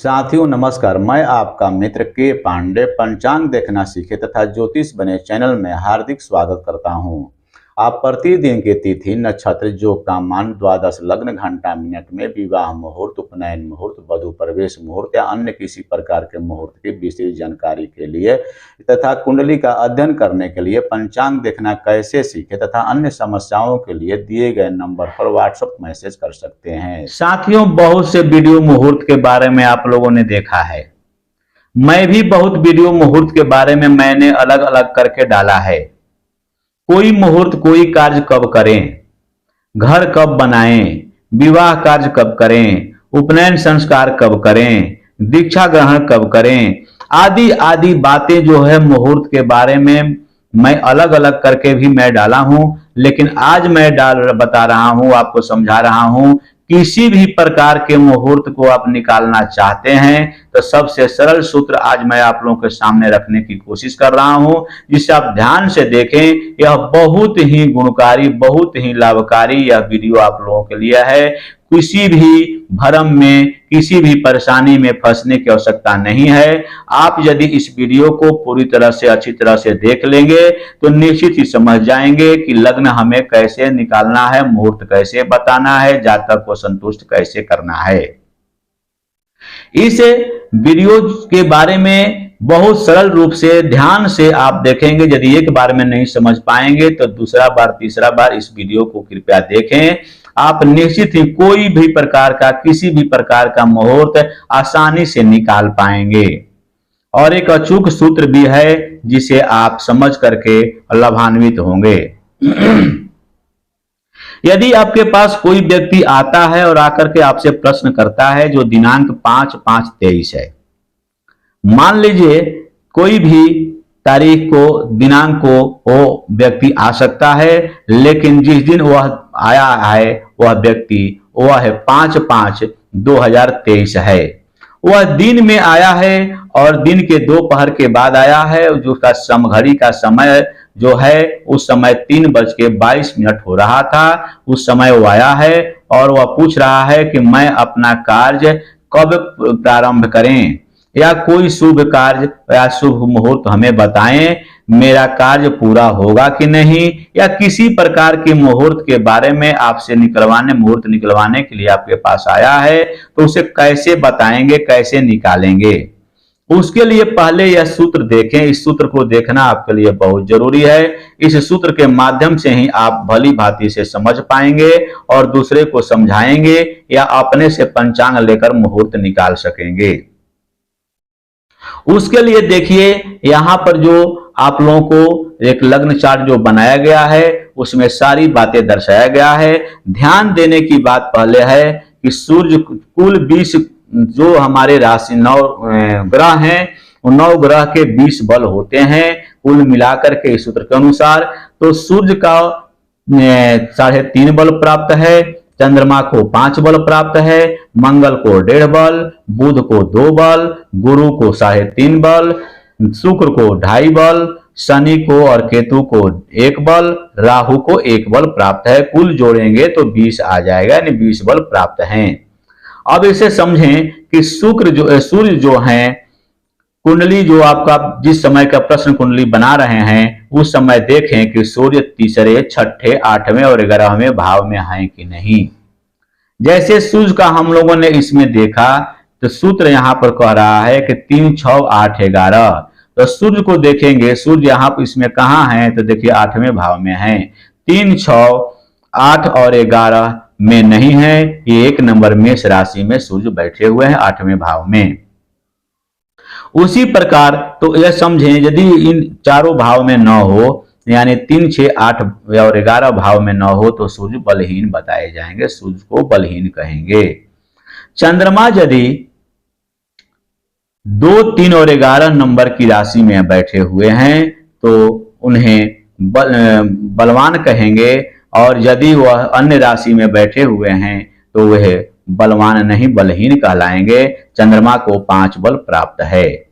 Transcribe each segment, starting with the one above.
साथियों नमस्कार, मैं आपका मित्र के पांडे पंचांग देखना सीखे तथा ज्योतिष बने चैनल में हार्दिक स्वागत करता हूं। आप प्रतिदिन के तिथि नक्षत्र योग का मान द्वादश लग्न घंटा मिनट में विवाह मुहूर्त, उपनयन मुहूर्त, वधु प्रवेश मुहूर्त या अन्य किसी प्रकार के मुहूर्त की विशेष जानकारी के लिए तथा कुंडली का अध्ययन करने के लिए पंचांग देखना कैसे सीखे तथा अन्य समस्याओं के लिए दिए गए नंबर पर व्हाट्सएप मैसेज कर सकते हैं। साथियों, बहुत से वीडियो मुहूर्त के बारे में आप लोगों ने देखा है। मैं भी बहुत वीडियो मुहूर्त के बारे में मैंने अलग अलग करके डाला है। कोई मुहूर्त, कोई कार्य कब करें, घर कब बनाएं, विवाह कार्य कब करें, उपनयन संस्कार कब करें, दीक्षा ग्रहण कब करें, आदि आदि बातें जो है मुहूर्त के बारे में मैं अलग अलग करके भी मैं डाला हूं। लेकिन आज मैं बता रहा हूं, आपको समझा रहा हूं, किसी भी प्रकार के मुहूर्त को आप निकालना चाहते हैं तो सबसे सरल सूत्र आज मैं आप लोगों के सामने रखने की कोशिश कर रहा हूं, जिसे आप ध्यान से देखें। यह बहुत ही गुणकारी, बहुत ही लाभकारी यह वीडियो आप लोगों के लिए है। किसी भी भ्रम में, किसी भी परेशानी में फंसने की आवश्यकता नहीं है। आप यदि इस वीडियो को पूरी तरह से अच्छी तरह से देख लेंगे तो निश्चित ही समझ जाएंगे कि लग्न हमें कैसे निकालना है, मुहूर्त कैसे बताना है, जातक को संतुष्ट कैसे करना है। इस वीडियो के बारे में बहुत सरल रूप से ध्यान से आप देखेंगे। यदि एक बार में नहीं समझ पाएंगे तो दूसरा बार, तीसरा बार इस वीडियो को कृपया देखें। आप निश्चित ही कोई भी प्रकार का, किसी भी प्रकार का मुहूर्त आसानी से निकाल पाएंगे। और एक अचूक सूत्र भी है जिसे आप समझ करके लाभान्वित होंगे। यदि आपके पास कोई व्यक्ति आता है और आकर के आपसे प्रश्न करता है जो दिनांक 5/5/23 है, मान लीजिए कोई भी तारीख को, दिनांक को वो व्यक्ति आ सकता है, लेकिन जिस दिन वह आया है वह व्यक्ति, वह है 5/5/2023 है। वह दिन में आया है और दिन के दोपहर के बाद आया है। जो उसका समघड़ी का समय जो है उस समय 3:22 हो रहा था। उस समय वो आया है और वह पूछ रहा है कि मैं अपना कार्य कब प्रारंभ करें, या कोई शुभ कार्य या शुभ मुहूर्त हमें बताएं, मेरा कार्य पूरा होगा कि नहीं, या किसी प्रकार के मुहूर्त के बारे में आपसे मुहूर्त निकलवाने के लिए आपके पास आया है तो उसे कैसे बताएंगे, कैसे निकालेंगे। उसके लिए पहले यह सूत्र देखें। इस सूत्र को देखना आपके लिए बहुत जरूरी है। इस सूत्र के माध्यम से ही आप भली भांति से समझ पाएंगे और दूसरे को समझाएंगे या अपने से पंचांग लेकर मुहूर्त निकाल सकेंगे। उसके लिए देखिए, यहां पर जो आप लोगों को एक लग्न चार्ट जो बनाया गया है उसमें सारी बातें दर्शाया गया है। ध्यान देने की बात पहले है कि सूर्य कुल 20 जो हमारे राशि 9 ग्रह हैं, उन 9 ग्रह के 20 बल होते हैं कुल मिलाकर के इस सूत्र के अनुसार। तो सूर्य का 3.5 बल प्राप्त है, चंद्रमा को 5 बल प्राप्त है, मंगल को 1.5 बल, बुध को 2 बल, गुरु को 3.5 बल, शुक्र को 2.5 बल, शनि को और केतु को 1 बल, राहु को 1 बल प्राप्त है। कुल जोड़ेंगे तो 20 आ जाएगा, यानी 20 बल प्राप्त हैं। अब इसे समझें कि सूर्य जो है, कुंडली जो आपका जिस समय का प्रश्न कुंडली बना रहे हैं उस समय देखें कि सूर्य तीसरे, छठे, 8वें और 11वें भाव में है कि नहीं। जैसे सूर्य का हम लोगों ने इसमें देखा तो सूत्र यहां पर कह रहा है कि 3, 6, 8, 11। तो सूर्य को देखेंगे, सूर्य यहां पर इसमें कहां है तो देखिए 8वें भाव में है। 3, 6, 8 और 11 में नहीं है। ये 1 नंबर मेष राशि में सूर्य बैठे हुए हैं 8वें भाव में। उसी प्रकार तो यह समझें, यदि इन चारों भाव में न हो, यानी 3, 6, 8 और 11 भाव में न हो तो सूर्य बलहीन बताए जाएंगे, सूर्य को बलहीन कहेंगे। चंद्रमा यदि 2, 3 और 11 नंबर की राशि में बैठे हुए हैं तो उन्हें बलवान कहेंगे, और यदि वह अन्य राशि में बैठे हुए हैं तो वह बलवान नहीं, बलहीन कहलाएंगे। चंद्रमा को 5 बल प्राप्त है।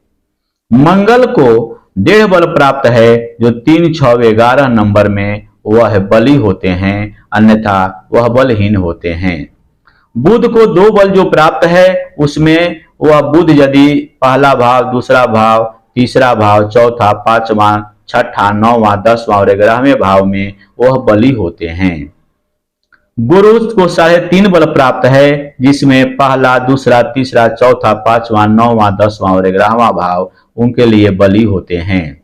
मंगल को 1.5 बल प्राप्त है, जो 3, 6, 11 नंबर में वह बली होते हैं, अन्यथा वह बलहीन होते हैं। बुध को 2 बल जो प्राप्त है उसमें वह बुध यदि पहला भाव, दूसरा भाव, तीसरा भाव, चौथा, पांचवा, छठा, नौवां, 10वां और 11वें भाव में वह बली होते हैं। गुरु को 3.5 बल प्राप्त है, जिसमें पहला, दूसरा, तीसरा, चौथा, पांचवा, 9वां, 10वां और 11वां भाव उनके लिए बली होते हैं।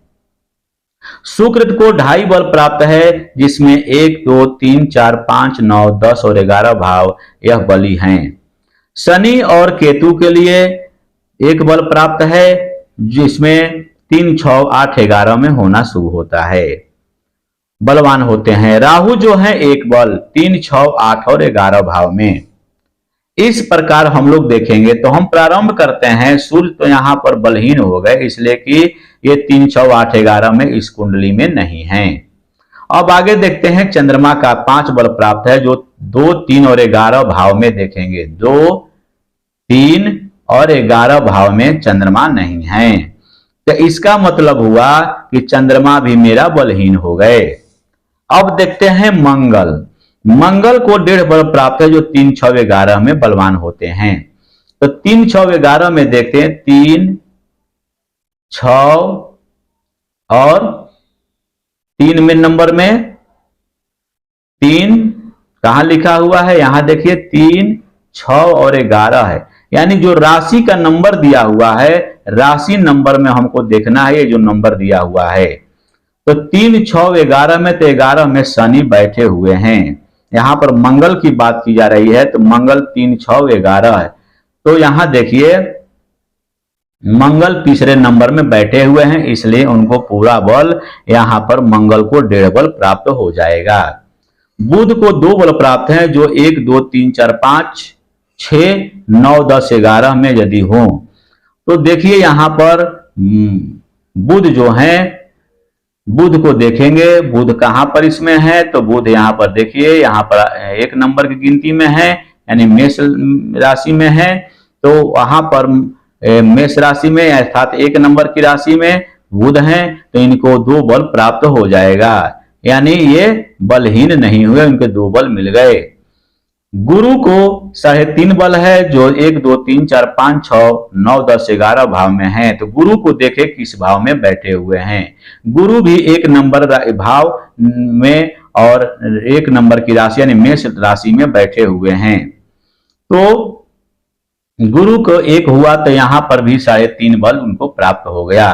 शुक्र को 2.5 बल प्राप्त है, जिसमें 1, 2, 3, 4, 5, 9, 10 और 11 भाव यह बली हैं। शनि और केतु के लिए 1 बल प्राप्त है, जिसमें 3, 6, 8, 11 में होना शुभ होता है, बलवान होते हैं। राहु जो है 1 बल 3, 6, 8 और 11 भाव में। इस प्रकार हम लोग देखेंगे तो हम प्रारंभ करते हैं। सूर्य तो यहाँ पर बलहीन हो गए, इसलिए कि ये 3, 6, 8, 11 में इस कुंडली में नहीं है। अब आगे देखते हैं चंद्रमा का 5 बल प्राप्त है, जो 2, 3 और 11 भाव में देखेंगे। 2, 3 और 11 भाव में चंद्रमा नहीं है, तो इसका मतलब हुआ कि चंद्रमा भी मेरा बलहीन हो गए। अब देखते हैं मंगल। मंगल को 1.5 बल प्राप्त है, जो 3, 6, 11 में बलवान होते हैं। तो 3, 6, 11 में देखते हैं 3, 6 और 3 में नंबर में 3 कहां लिखा हुआ है, यहां देखिए 3, 6 और 11 है, यानी जो राशि का नंबर दिया हुआ है, राशि नंबर में हमको देखना है ये जो नंबर दिया हुआ है। तो 3, 6, 11 में, तो 11 में शनि बैठे हुए हैं। यहां पर मंगल की बात की जा रही है, तो मंगल 3, 6, 11 है। तो यहां देखिए मंगल तीसरे नंबर में बैठे हुए हैं, इसलिए उनको पूरा बल यहां पर मंगल को 1.5 बल प्राप्त हो जाएगा। बुध को 2 बल प्राप्त है, जो 1, 2, 3, 4, 5, 6, 9, 10, 11 में यदि हो, तो देखिए यहां पर बुध जो है, बुध को देखेंगे, बुध कहां पर इसमें है, तो बुध यहां पर देखिए, यहां पर 1 नंबर की गिनती में है, यानी मेष राशि में है। तो वहां पर मेष राशि में अर्थात 1 नंबर की राशि में बुध हैं, तो इनको 2 बल प्राप्त हो जाएगा, यानी ये बलहीन नहीं हुए, उनके 2 बल मिल गए। गुरु को 3.5 बल है, जो 1, 2, 3, 4, 5, 6, 9, 10, 11 भाव में है। तो गुरु को देखे किस भाव में बैठे हुए हैं। गुरु भी 1 नंबर भाव में और 1 नंबर की राशि यानी मेष राशि में बैठे हुए हैं। तो गुरु को 1 हुआ, तो यहां पर भी 3.5 बल उनको प्राप्त हो गया।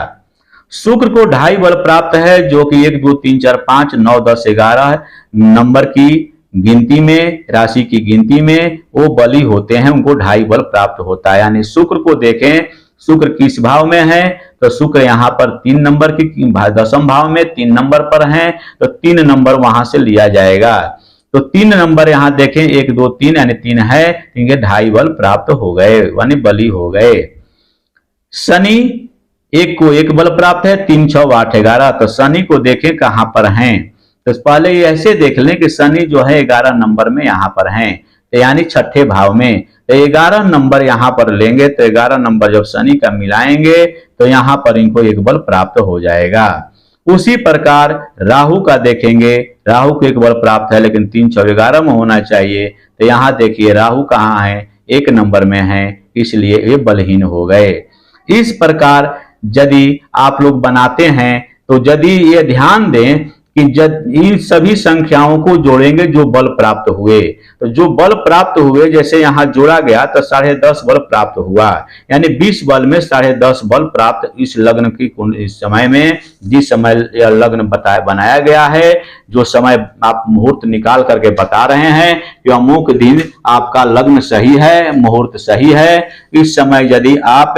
शुक्र को 2.5 बल प्राप्त है, जो कि 1, 2, 3, 4, 5, 9, 10, 11 नंबर की गिनती में, राशि की गिनती में वो बली होते हैं, उनको 2.5 बल प्राप्त होता है। यानी शुक्र को देखें, शुक्र किस भाव में है, तो शुक्र यहाँ पर 3 नंबर की 10वें भाव में 3 नंबर पर है, तो 3 नंबर वहां से लिया जाएगा। तो 3 नंबर यहाँ देखें, 1, 2, 3 यानी 3 है, इनके 2.5 बल प्राप्त हो गए, यानी बली हो गए। शनि 1 को 1 बल प्राप्त है, 3, 6, 8, 11। तो शनि को देखें कहां पर हैं, तो पहले ऐसे देख लें कि शनि जो है 11 नंबर में यहां पर हैं, तो यानी 6ठे भाव में। तो 11 नंबर यहां पर लेंगे, तो 11 नंबर जब शनि का मिलाएंगे, तो यहां पर इनको 1 बल प्राप्त हो जाएगा। उसी प्रकार राहु का देखेंगे, राहु को 1 बल प्राप्त है, लेकिन 3, 6, 11 में होना चाहिए। तो यहां देखिए राहु कहाँ है, 1 नंबर में है, इसलिए ये बलहीन हो गए। इस प्रकार यदि आप लोग बनाते हैं, तो यदि ये ध्यान दें कि इन सभी संख्याओं को जोड़ेंगे जो बल प्राप्त हुए, तो जो बल प्राप्त हुए जैसे यहां जोड़ा गया, तो 10.5 बल प्राप्त हुआ, यानी 20 बल में 10.5 बल प्राप्त इस लग्न की इस समय में, जिस समय यह लग्न बनाया गया है, जो समय आप मुहूर्त निकाल करके बता रहे हैं कि अमुक दिन आपका लग्न सही है, मुहूर्त सही है, इस समय यदि आप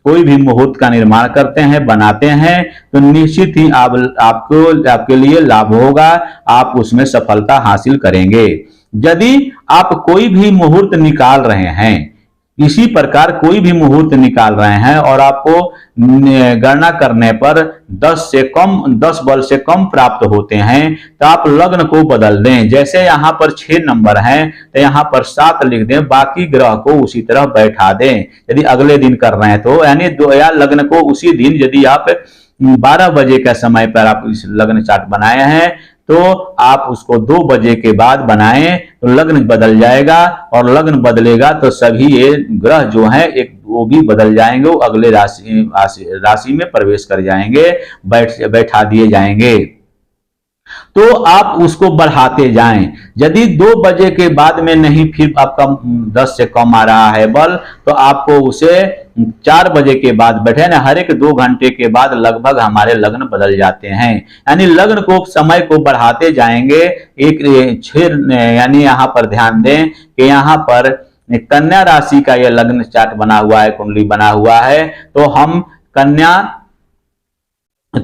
कोई भी मुहूर्त का निर्माण करते हैं, बनाते हैं, तो निश्चित ही आपके लिए लाभ होगा, आप उसमें सफलता हासिल करेंगे। यदि आप कोई भी मुहूर्त निकाल रहे हैं, इसी प्रकार कोई भी मुहूर्त निकाल रहे हैं और आपको गणना करने पर 10 बल से कम प्राप्त होते हैं, तो आप लग्न को बदल दें। जैसे यहाँ पर 6 नंबर हैं, तो यहाँ पर 7 लिख दें, बाकी ग्रह को उसी तरह बैठा दें। यदि अगले दिन कर रहे हैं तो यानी लग्न को उसी दिन, यदि आप 12 बजे का समय पर आप इस लग्न चार्ट बनाए हैं, तो आप उसको 2 बजे के बाद बनाएं तो लग्न बदल जाएगा, और लग्न बदलेगा तो सभी ये ग्रह जो हैं एक वो भी बदल जाएंगे, वो अगले राशि में प्रवेश कर जाएंगे, बैठा दिए जाएंगे। तो आप उसको बढ़ाते जाएं। यदि 2 बजे के बाद में नहीं फिर आपका 10 से कम आ रहा है बल, तो आपको उसे 4 बजे के बाद बैठे ना, हर एक 2 घंटे के बाद लगभग हमारे लग्न बदल जाते हैं। यानी लग्न को समय को बढ़ाते जाएंगे। यानी यहाँ पर ध्यान दें कि यहाँ पर कन्या राशि का यह लग्न चार्ट बना हुआ है, कुंडली बना हुआ है, तो हम कन्या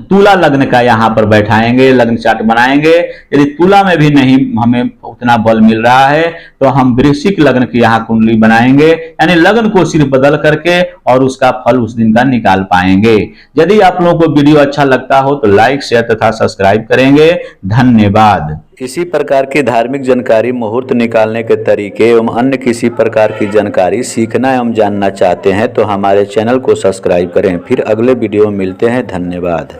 तुला लग्न का यहां पर बैठाएंगे, लग्न चार्ट बनाएंगे। यदि तुला में भी नहीं हमें उतना बल मिल रहा है तो हम वृश्चिक लग्न की यहां कुंडली बनाएंगे, यानी लग्न को सिर्फ बदल करके और उसका फल उस दिन का निकाल पाएंगे। यदि आप लोगों को वीडियो अच्छा लगता हो तो लाइक, शेयर तथा सब्सक्राइब करेंगे। धन्यवाद। इसी प्रकार की धार्मिक जानकारी, मुहूर्त निकालने के तरीके एवं अन्य किसी प्रकार की जानकारी सीखना एवं जानना चाहते हैं तो हमारे चैनल को सब्सक्राइब करें। फिर अगले वीडियो में मिलते हैं। धन्यवाद।